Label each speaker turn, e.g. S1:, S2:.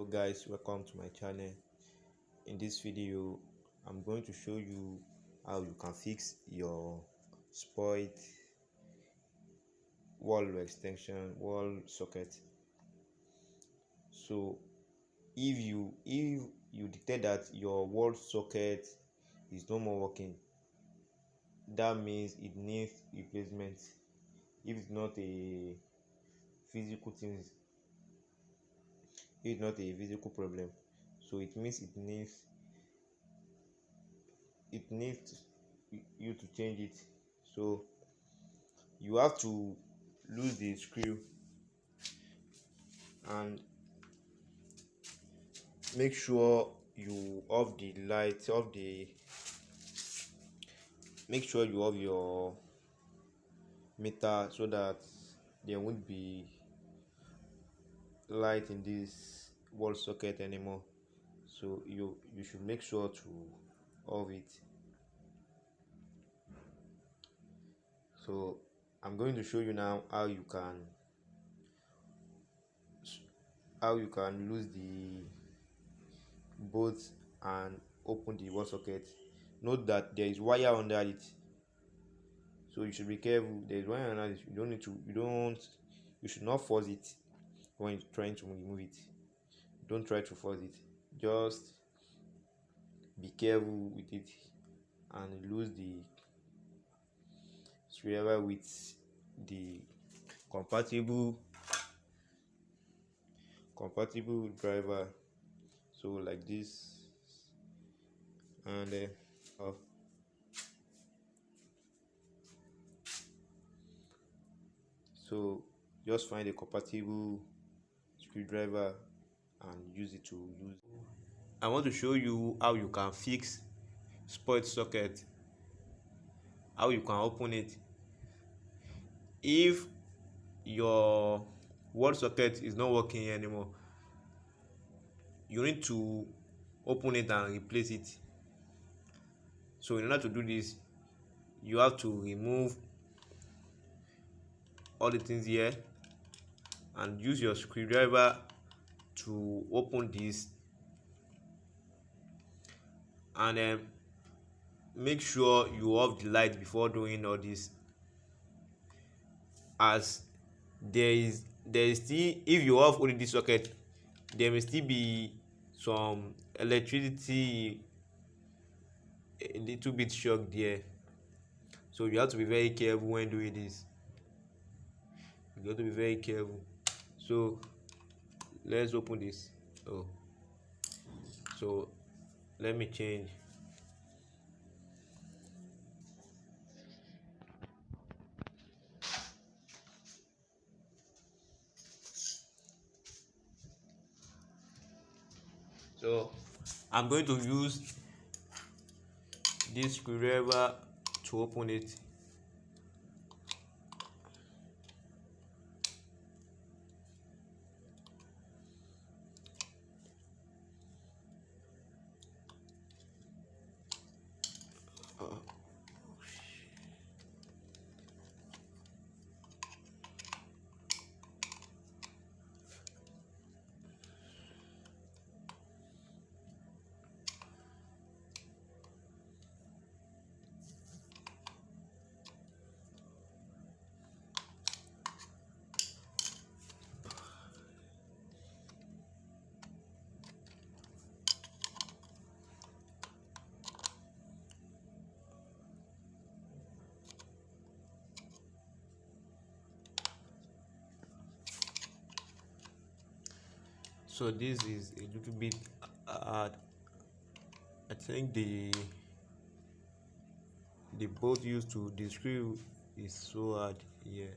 S1: Hello guys, welcome to my channel. In this video I'm going to show you how you can fix your spoiled wall wall socket. So if you detect that your wall socket is no more working, that means it needs replacement. If it's not a physical thing, it's not a physical problem, so it means it needs you to change it. So you have to lose the screw and make sure you off the light off the make sure you off your meter so that there won't be light in this wall socket anymore. So you should make sure to off it. So I'm going to show you now how you can lose the bolt and open the wall socket. Note that there is wire under it, so you should be careful. There is wire under it. You should not force it when you're trying to remove it. Don't try to force it, just be careful with it and lose the screwdriver with the compatible driver, so like this, and off. So just find a compatible screwdriver and use it to use. I want to show you how you can fix spoiled socket, how you can open it. If your wall socket is not working anymore, you need to open it and replace it. So in order to do this, you have to remove all the things here and use your screwdriver to open this, and then make sure you off the light before doing all this, as there is still, if you off only this socket, there may still be some electricity, a little bit shock there. So you have to be very careful when doing this. You got to be very careful. So let's open this. So let me change. So I'm going to use this screwdriver to open it. So this is a little bit hard. I think the bolt used to the screw is so hard here.